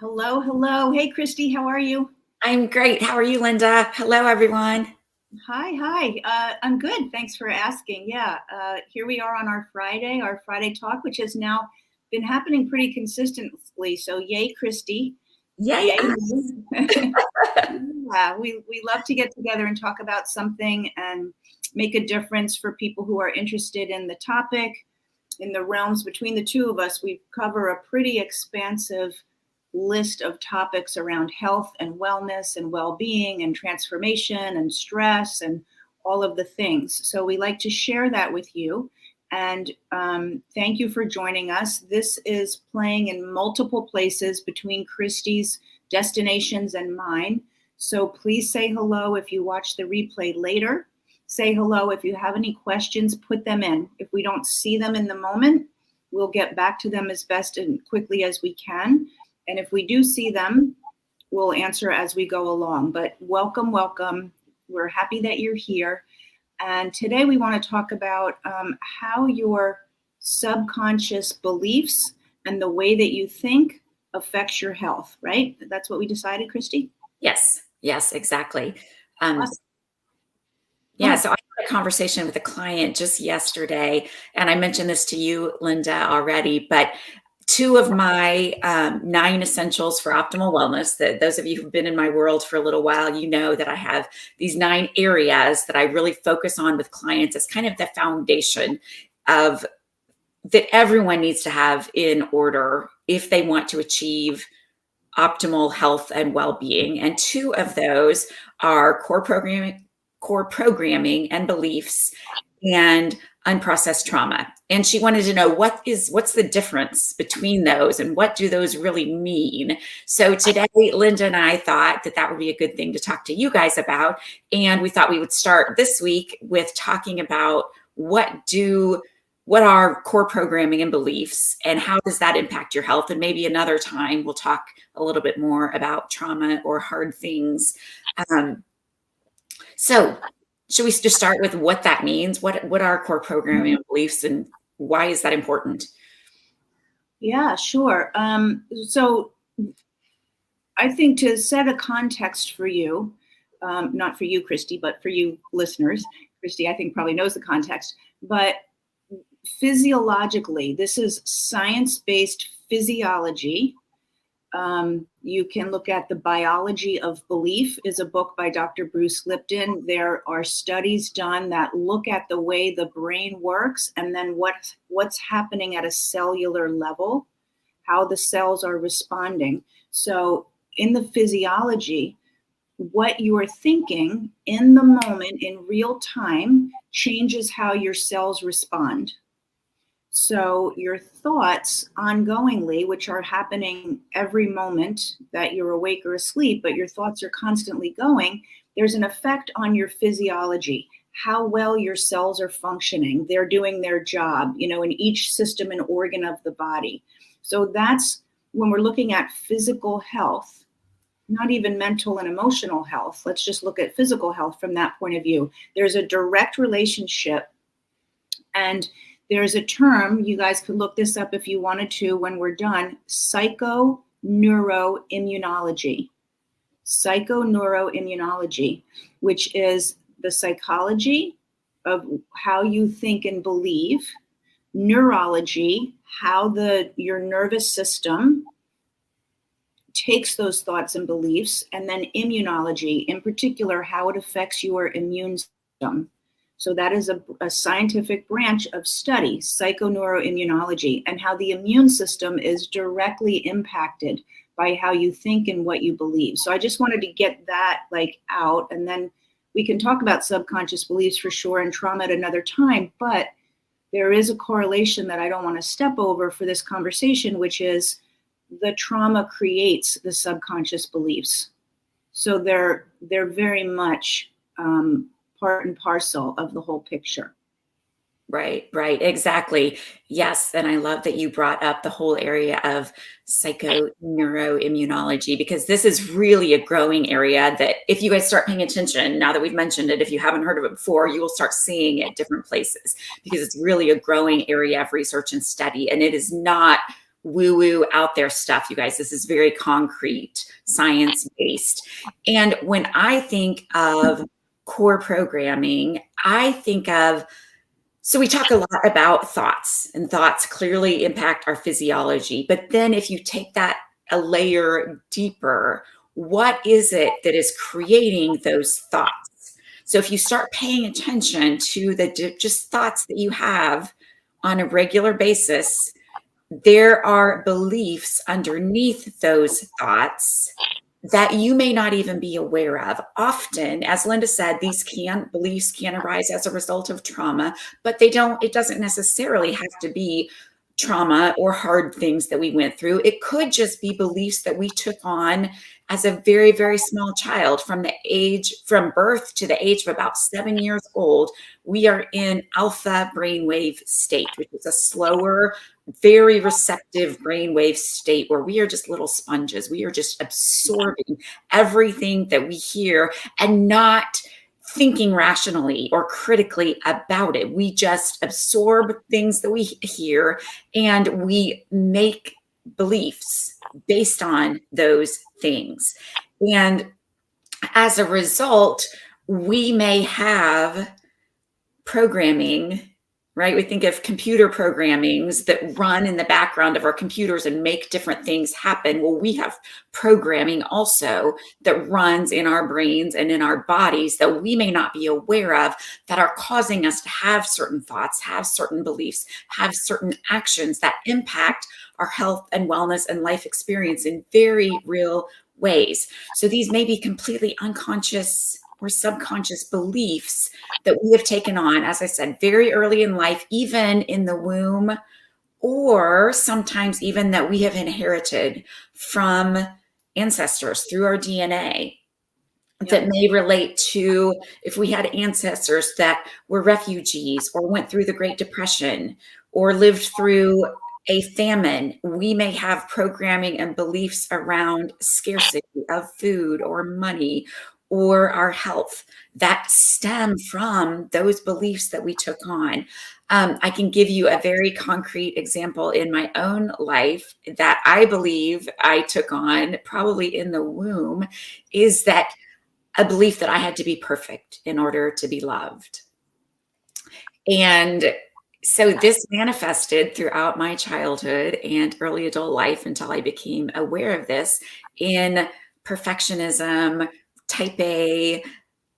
Hello, hello. Hey, Christy, how are you? I'm great. How are you, Linda? Hello, everyone. Hi. I'm good. Thanks for asking. Yeah, here we are on our Friday talk, which has now been happening pretty consistently. So, yay, Christy. Yay. Yay. Yeah, we love to get together and talk about something and make a difference for people who are interested in the topic. In the realms between the two of us, we cover a pretty expansive list of topics around health and wellness and well-being and transformation and stress and all of the things. So we like to share that with you. And thank you for joining us. This is playing in multiple places between Christy's destinations and mine. So please say hello if you watch the replay later. Say hello. If you have any questions, put them in. If we don't see them in the moment, we'll get back to them as best and quickly as we can. And if we do see them, we'll answer as we go along. But welcome, welcome. We're happy that you're here. And today we want to talk about how your subconscious beliefs and the way that you think affects your health, right? That's what we decided, Christy? Yes, exactly. Awesome. Yeah, so I had a conversation with a client just yesterday, and I mentioned this to you, Linda, already, but two of my 9 essentials for optimal wellness, that those of you who've been in my world for a little while, you know that I have these 9 areas that I really focus on with clients as kind of the foundation of that everyone needs to have in order if they want to achieve optimal health and well-being. And 2 of those are core programming and beliefs, and unprocessed trauma. And she wanted to know what's the difference between those and what do those really mean. So today, Linda and I thought that would be a good thing to talk to you guys about. And we thought we would start this week with talking about what are core programming and beliefs, and how does that impact your health? And maybe another time we'll talk a little bit more about trauma or hard things. So should we just start with what that means? What are core programming and beliefs, and why is that important? Yeah, sure. So I think to set a context for you, not for you, Christy, but for you listeners, Christy, I think probably knows the context, but physiologically, this is science-based physiology. You can look at The Biology of Belief is a book by Dr. Bruce Lipton. There are studies done that look at the way the brain works and then what's happening at a cellular level, how the cells are responding. So in the physiology, what you are thinking in the moment in real time changes how your cells respond. So your thoughts ongoingly, which are happening every moment that you're awake or asleep, but your thoughts are constantly going, there's an effect on your physiology, how well your cells are functioning. They're doing their job, in each system and organ of the body. So that's when we're looking at physical health, not even mental and emotional health. Let's just look at physical health from that point of view. There's a direct relationship, and there's a term, you guys could look this up if you wanted to when we're done, psychoneuroimmunology. Psychoneuroimmunology, which is the psychology of how you think and believe, neurology, how your nervous system takes those thoughts and beliefs, and then immunology, in particular, how it affects your immune system. So that is a scientific branch of study, psychoneuroimmunology, and how the immune system is directly impacted by how you think and what you believe. So I just wanted to get that out, and then we can talk about subconscious beliefs for sure and trauma at another time, but there is a correlation that I don't want to step over for this conversation, which is the trauma creates the subconscious beliefs. So they're very much part and parcel of the whole picture. Right, exactly. Yes, and I love that you brought up the whole area of psychoneuroimmunology, because this is really a growing area that if you guys start paying attention, now that we've mentioned it, if you haven't heard of it before, you will start seeing it different places, because it's really a growing area of research and study, and it is not woo-woo out there stuff, you guys. This is very concrete, science-based. And when I think of core programming, I think of, so we talk a lot about thoughts, and thoughts clearly impact our physiology. But then if you take that a layer deeper, what is it that is creating those thoughts? So if you start paying attention to the just thoughts that you have on a regular basis, there are beliefs underneath those thoughts that you may not even be aware of. Often, as Linda said, these beliefs can arise as a result of trauma, but it doesn't necessarily have to be trauma or hard things that we went through. It could just be beliefs that we took on as a very, very small child. From birth to the age of about 7 years old, we are in alpha brainwave state, which is a slower, very receptive brainwave state where we are just little sponges. We are just absorbing everything that we hear and not thinking rationally or critically about it. We just absorb things that we hear and we make beliefs based on those things. And as a result, we may have programming, right? We think of computer programmings that run in the background of our computers and make different things happen. Well, we have programming also that runs in our brains and in our bodies that we may not be aware of, that are causing us to have certain thoughts, have certain beliefs, have certain actions that impact our health and wellness and life experience in very real ways. So these may be completely unconscious or subconscious beliefs that we have taken on, as I said, very early in life, even in the womb, or sometimes even that we have inherited from ancestors through our DNA. That may relate to if we had ancestors that were refugees or went through the Great Depression or lived through a famine. We may have programming and beliefs around scarcity of food or money or our health that stem from those beliefs that we took on. I can give you a very concrete example in my own life that I believe I took on probably in the womb, is that a belief that I had to be perfect in order to be loved. And so this manifested throughout my childhood and early adult life until I became aware of this in perfectionism, type A,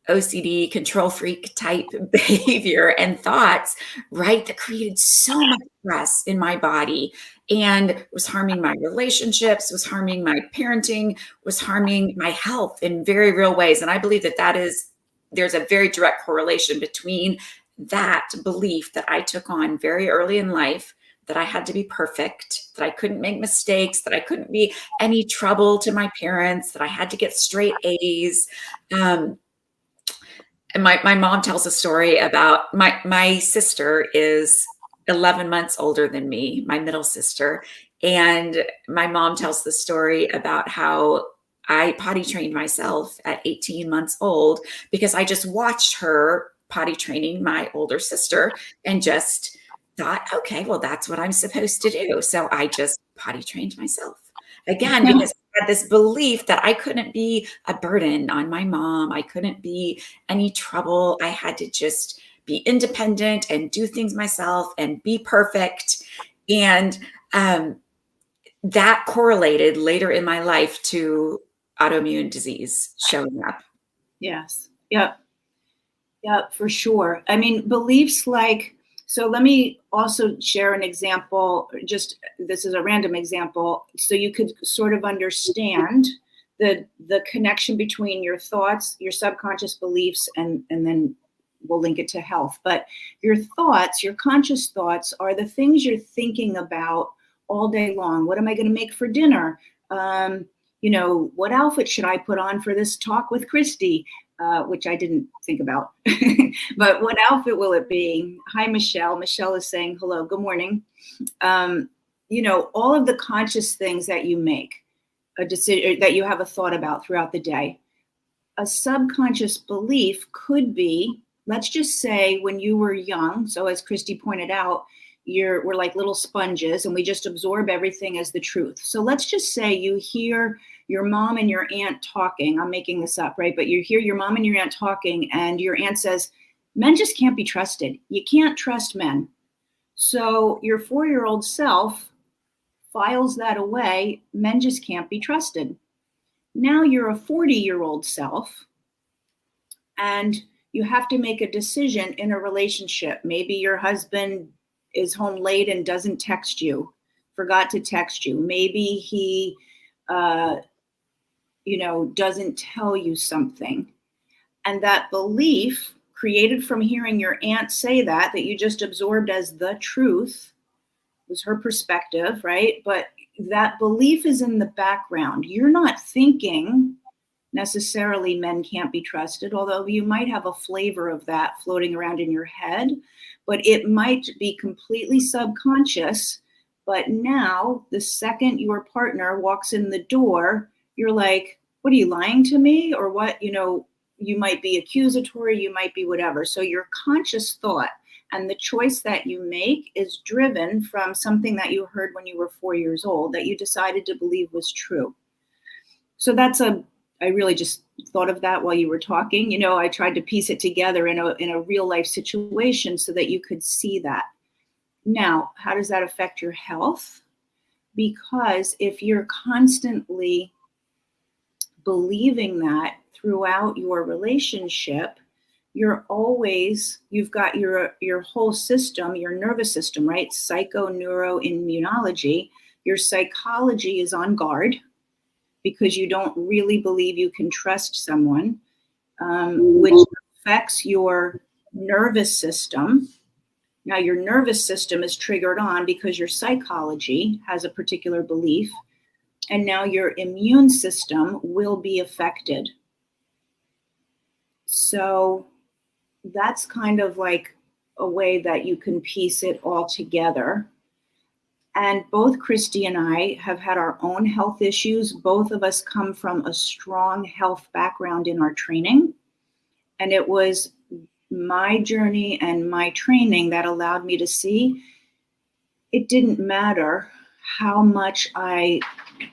OCD, control freak type behavior and thoughts, right? That created so much stress in my body and was harming my relationships, was harming my parenting, was harming my health in very real ways. And I believe that there's a very direct correlation between that belief that I took on very early in life, that I had to be perfect, that I couldn't make mistakes, that I couldn't be any trouble to my parents, that I had to get straight A's. And my mom tells a story about my sister is 11 months older than me, my middle sister. And my mom tells the story about how I potty trained myself at 18 months old because I just watched her potty training my older sister and just thought, okay, well, that's what I'm supposed to do. So I just potty trained myself again, because I had this belief that I couldn't be a burden on my mom. I couldn't be any trouble. I had to just be independent and do things myself and be perfect. And that correlated later in my life to autoimmune disease showing up. Yes. Yep. Yeah, for sure. I mean, beliefs like, so let me also share an example, this is a random example, so you could sort of understand the connection between your thoughts, your subconscious beliefs, and then we'll link it to health. But your thoughts, your conscious thoughts, are the things you're thinking about all day long. What am I going to make for dinner? What outfit should I put on for this talk with Christy? Which I didn't think about. But what outfit will it be? Hi, Michelle. Michelle is saying hello. Good morning. All of the conscious things that you make, a decision that you have a thought about throughout the day. A subconscious belief could be, let's just say when you were young, so as Christy pointed out, we're like little sponges and we just absorb everything as the truth. So let's just say you hear your mom and your aunt talking. I'm making this up, right? But you hear your mom and your aunt talking and your aunt says, men just can't be trusted. You can't trust men. So your 4-year-old self files that away. Men just can't be trusted. Now you're a 40-year-old self and you have to make a decision in a relationship. Maybe your husband is home late and doesn't text you, forgot to text you. Maybe he, doesn't tell you something. And that belief created from hearing your aunt say that you just absorbed as the truth was her perspective, right? But that belief is in the background. You're not thinking necessarily men can't be trusted, although you might have a flavor of that floating around in your head, but it might be completely subconscious. But now the second your partner walks in the door, you're like, what, are you lying to me? Or what, you might be accusatory, you might be whatever. So your conscious thought and the choice that you make is driven from something that you heard when you were 4 years old that you decided to believe was true. So I really just thought of that while you were talking. I tried to piece it together in a real life situation so that you could see that. Now, how does that affect your health? Because if you're constantly believing that throughout your relationship, you've got your whole system, your nervous system, right? Psychoneuroimmunology, your psychology is on guard because you don't really believe you can trust someone, which affects your nervous system. Now, your nervous system is triggered on because your psychology has a particular belief, and now your immune system will be affected. So that's kind of like a way that you can piece it all together. And both Christy and I have had our own health issues. Both of us come from a strong health background in our training. And it was my journey and my training that allowed me to see it didn't matter how much I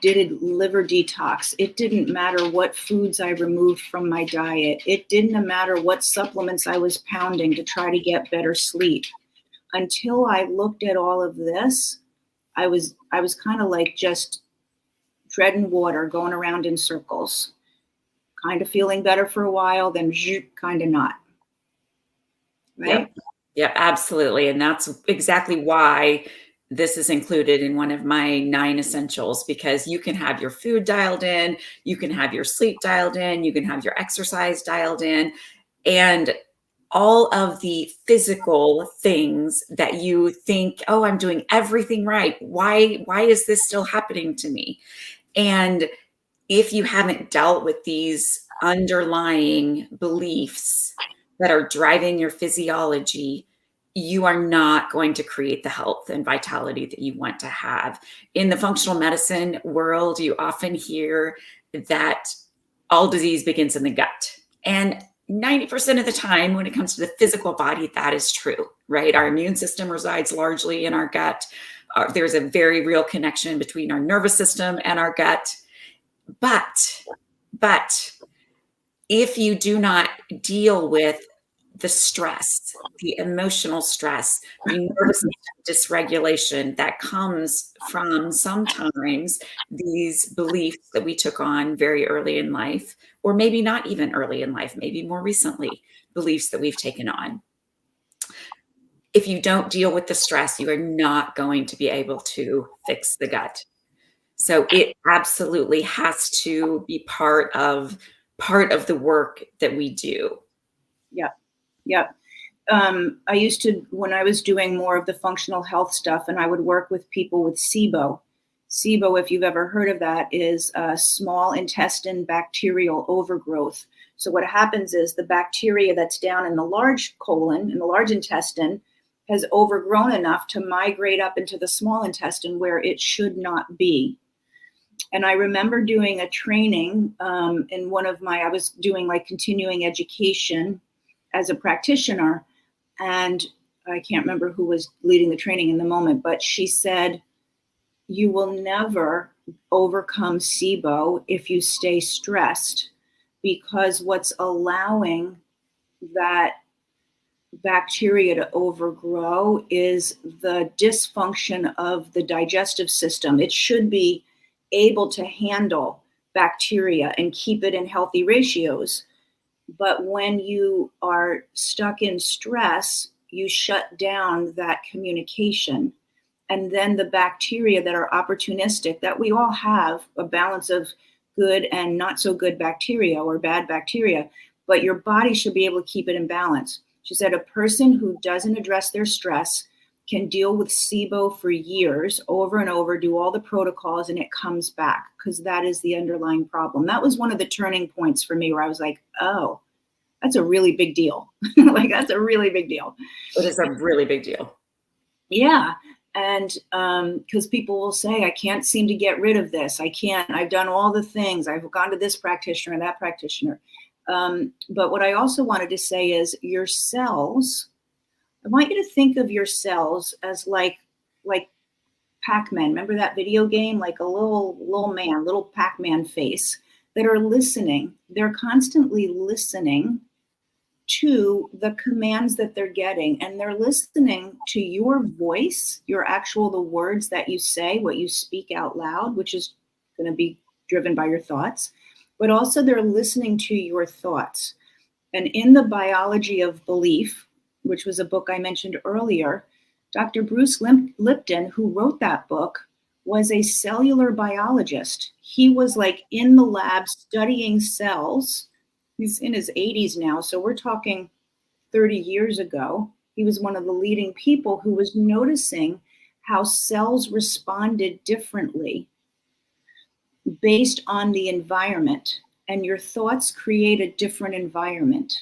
did a liver detox. It didn't matter what foods I removed from my diet. It didn't matter what supplements I was pounding to try to get better sleep. Until I looked at all of this, I was kind of like just treading water, going around in circles, kind of feeling better for a while, then kind of not. Right? Yeah, absolutely. And that's exactly why this is included in one of my 9 essentials, because you can have your food dialed in, you can have your sleep dialed in, you can have your exercise dialed in, and all of the physical things that you think, oh, I'm doing everything right. Why is this still happening to me? And if you haven't dealt with these underlying beliefs that are driving your physiology, you are not going to create the health and vitality that you want to have. In the functional medicine world, you often hear that all disease begins in the gut. And 90% of the time, when it comes to the physical body, that is true, right? Our immune system resides largely in our gut. There's a very real connection between our nervous system and our gut. But if you do not deal with the stress, the emotional stress, the nervous dysregulation that comes from sometimes these beliefs that we took on very early in life, or maybe not even early in life, maybe more recently, beliefs that we've taken on. If you don't deal with the stress, you are not going to be able to fix the gut. So it absolutely has to be part of the work that we do. Yep. I used to, when I was doing more of the functional health stuff, and I would work with people with SIBO. SIBO, if you've ever heard of that, is a small intestine bacterial overgrowth. So what happens is the bacteria that's down in the large colon, in the large intestine, has overgrown enough to migrate up into the small intestine where it should not be. And I remember doing a training in I was doing like continuing education as a practitioner. And I can't remember who was leading the training in the moment, but she said, you will never overcome SIBO if you stay stressed, because what's allowing that bacteria to overgrow is the dysfunction of the digestive system. It should be able to handle bacteria and keep it in healthy ratios. But when you are stuck in stress, you shut down that communication. And then the bacteria that are opportunistic, that we all have a balance of good and not so good bacteria or bad bacteria, but your body should be able to keep it in balance. She said a person who doesn't address their stress can deal with SIBO for years, over and over, do all the protocols, and it comes back, because that is the underlying problem. That was one of the turning points for me, where I was like, oh, that's a really big deal. Like, that's a really big deal. It is a really big deal. Yeah. And because people will say, I can't seem to get rid of this. I've done all the things. I've gone to this practitioner and that practitioner. But what I also wanted to say is your cells, I want you to think of your cells as like Pac-Man. Remember that video game? Like a little Pac-Man face that are listening. They're constantly listening to the commands that they're getting, and they're listening to your voice, the words that you say, what you speak out loud, which is going to be driven by your thoughts, but also they're listening to your thoughts. And in The Biology of Belief, which was a book I mentioned earlier, Dr. Bruce Lipton, who wrote that book, was a cellular biologist. He was like in the lab studying cells. He's in his 80s now, so we're talking 30 years ago. He was one of the leading people who was noticing how cells responded differently based on the environment. And your thoughts create a different environment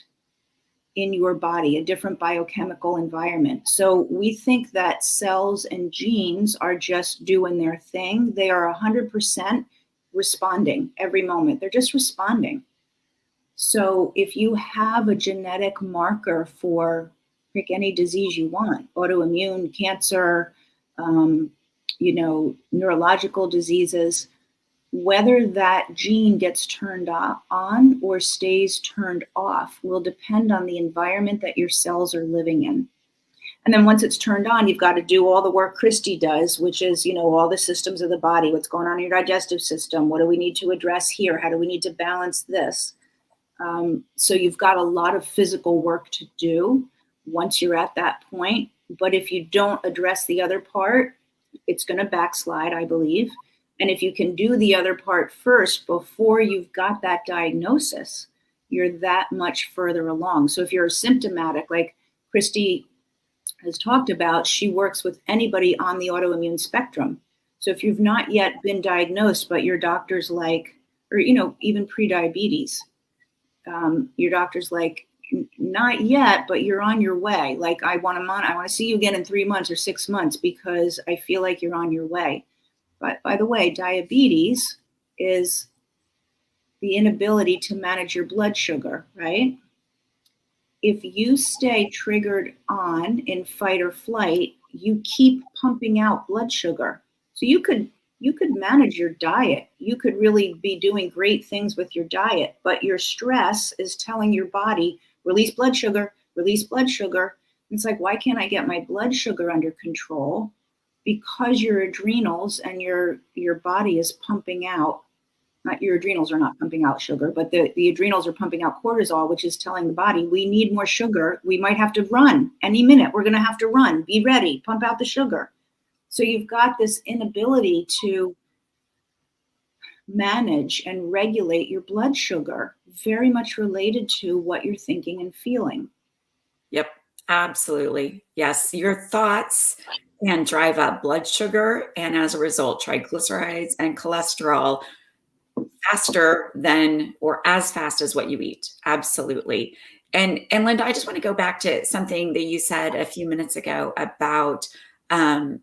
in your body, a different biochemical environment. So we think that cells and genes are just doing their thing. They are 100% responding every moment. They're just responding. So if you have a genetic marker for, pick any disease you want, autoimmune, cancer, neurological diseases, whether that gene gets turned on or stays turned off will depend on the environment that your cells are living in. And then once it's turned on, you've got to do all the work Christy does, which is, all the systems of the body, what's going on in your digestive system, what do we need to address here, how do we need to balance this? So you've got a lot of physical work to do once you're at that point. But if you don't address the other part, it's going to backslide, I believe. And if you can do the other part first before you've got that diagnosis, you're that much further along. So if you're symptomatic, like Christy has talked about, she works with anybody on the autoimmune spectrum. So if you've not yet been diagnosed, but your doctor's like, or, even prediabetes, your doctor's like, not yet, but you're on your way. Like, I want to see you again in 3 months or 6 months because I feel like you're on your way. But by the way, diabetes is the inability to manage your blood sugar, right? If you stay triggered on in fight or flight, you keep pumping out blood sugar. So you could manage your diet. You could really be doing great things with your diet, but your stress is telling your body, release blood sugar, release blood sugar. It's like, why can't I get my blood sugar under control? Because your adrenals and your body is pumping out, not your adrenals are not pumping out sugar, but the adrenals are pumping out cortisol, which is telling the body, we need more sugar. We might have to run any minute. We're going to have to run. Be ready. Pump out the sugar. So you've got this inability to manage and regulate your blood sugar, very much related to what you're thinking and feeling. Yep, absolutely. Yes, your thoughts can drive up blood sugar and as a result, triglycerides and cholesterol faster than or as fast as what you eat. Absolutely. And Linda, I just want to go back to something that you said a few minutes ago about the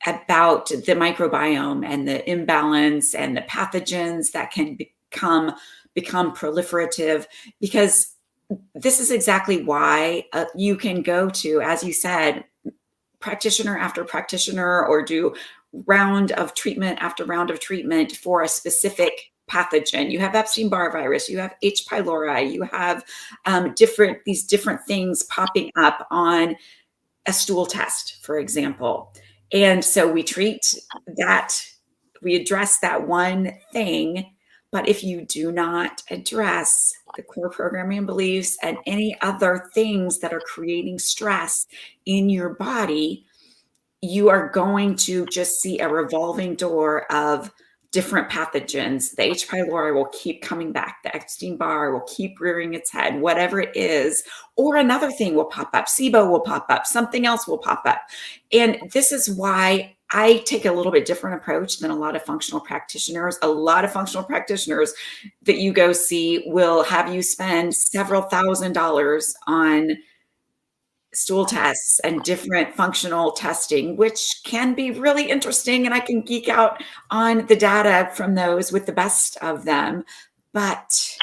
microbiome and the imbalance and the pathogens that can become proliferative, because this is exactly why you can go to, as you said, practitioner after practitioner or do round of treatment after round of treatment for a specific pathogen. You have Epstein-Barr virus, you have H. pylori, you have these different things popping up on a stool test, for example. And so we treat that, we address that one thing. But if you do not address the core programming and beliefs and any other things that are creating stress in your body, you are going to just see a revolving door of different pathogens. The H. pylori will keep coming back. The Epstein-Barr will keep rearing its head, whatever it is, or another thing will pop up. SIBO will pop up. Something else will pop up. And this is why I take a little bit different approach than a lot of functional practitioners. A lot of functional practitioners that you go see will have you spend several $1,000s on stool tests and different functional testing, which can be really interesting. And I can geek out on the data from those with the best of them. But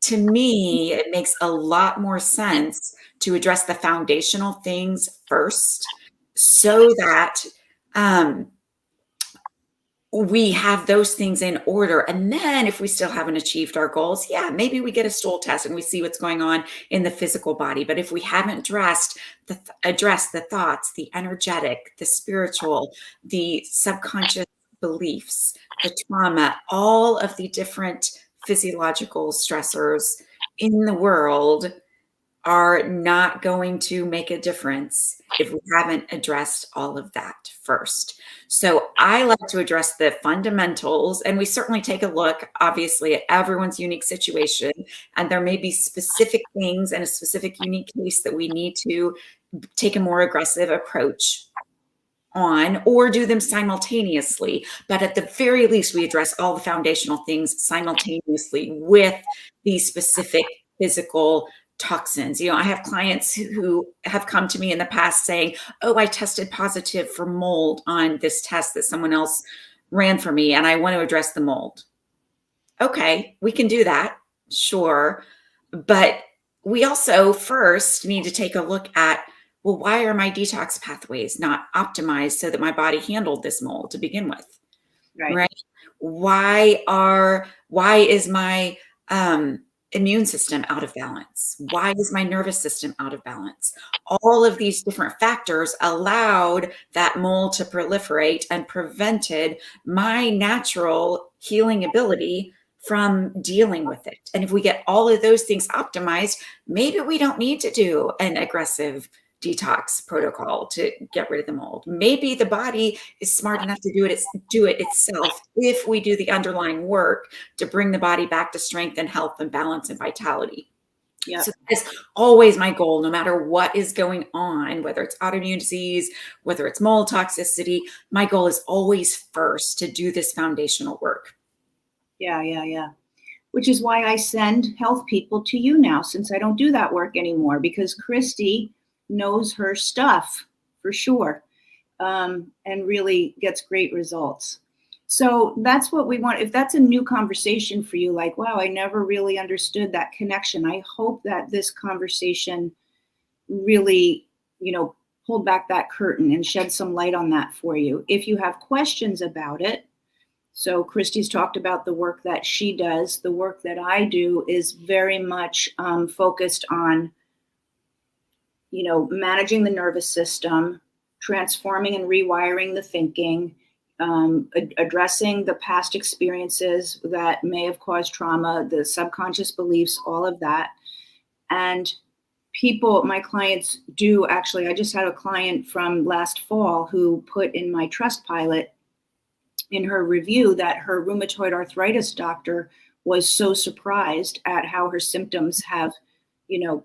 to me, it makes a lot more sense to address the foundational things first so that we have those things in order. And then if we still haven't achieved our goals, yeah, maybe we get a stool test and we see what's going on in the physical body. But if we haven't addressed the thoughts, the energetic, the spiritual, the subconscious beliefs, the trauma, all of the different physiological stressors in the world are not going to make a difference if we haven't addressed all of that first. So I like to address the fundamentals, and we certainly take a look, obviously, at everyone's unique situation. And there may be specific things and a specific unique case that we need to take a more aggressive approach on or do them simultaneously. But at the very least, we address all the foundational things simultaneously with these specific physical toxins. I have clients who have come to me in the past saying, oh, I tested positive for mold on this test that someone else ran for me, and I want to address the mold. Okay, we can do that. Sure. But we also first need to take a look at, well, why are my detox pathways not optimized so that my body handled this mold to begin with? Right? Why is my immune system out of balance? Why is my nervous system out of balance? All of these different factors allowed that mold to proliferate and prevented my natural healing ability from dealing with it. And if we get all of those things optimized, maybe we don't need to do an aggressive detox protocol to get rid of the mold. Maybe the body is smart enough to do it itself if we do the underlying work to bring the body back to strength and health and balance and vitality. Yeah. So that is always my goal, no matter what is going on, whether it's autoimmune disease, whether it's mold toxicity, my goal is always first to do this foundational work. Yeah. Which is why I send health people to you now, since I don't do that work anymore, because Christy knows her stuff for sure, and really gets great results. So that's what we want. If that's a new conversation for you, like, wow, I never really understood that connection, I hope that this conversation really, pulled back that curtain and shed some light on that for you. If you have questions about it, so Christy's talked about the work that she does. The work that I do is very much focused on managing the nervous system, transforming and rewiring the thinking, addressing the past experiences that may have caused trauma, the subconscious beliefs, all of that. And my clients do actually, I just had a client from last fall who put in my Trustpilot in her review that her rheumatoid arthritis doctor was so surprised at how her symptoms have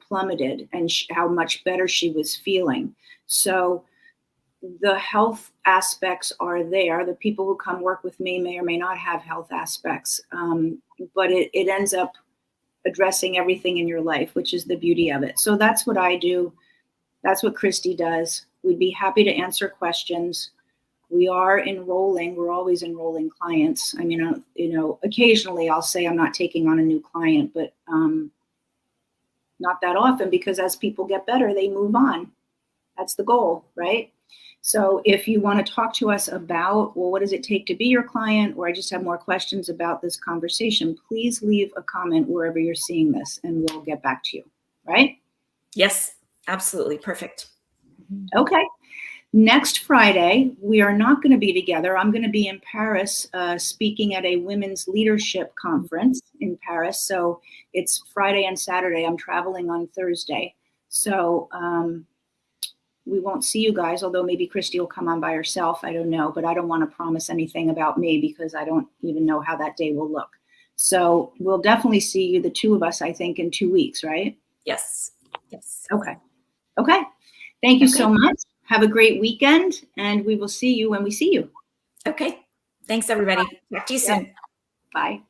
plummeted and how much better she was feeling. So the health aspects are there. The people who come work with me may or may not have health aspects, but it ends up addressing everything in your life, which is the beauty of it. So that's what I do. That's what Christy does. We'd be happy to answer questions. We are enrolling. We're always enrolling clients. I mean, occasionally I'll say I'm not taking on a new client, but not that often, because as people get better, they move on. That's the goal, right? So if you want to talk to us about, well, what does it take to be your client, or I just have more questions about this conversation, please leave a comment wherever you're seeing this and we'll get back to you, right? Yes, absolutely. Perfect. Okay. Next Friday, we are not going to be together. I'm going to be in Paris speaking at a women's leadership conference in Paris. So it's Friday and Saturday. I'm traveling on Thursday. So we won't see you guys, although maybe Christy will come on by herself. I don't know, but I don't want to promise anything about me because I don't even know how that day will look. So we'll definitely see you, the two of us, I think, in 2 weeks, right? Yes. Yes. Okay. Okay. Thank you so much. Have a great weekend, and we will see you when we see you. Okay. Thanks, everybody. Talk to you soon. Bye.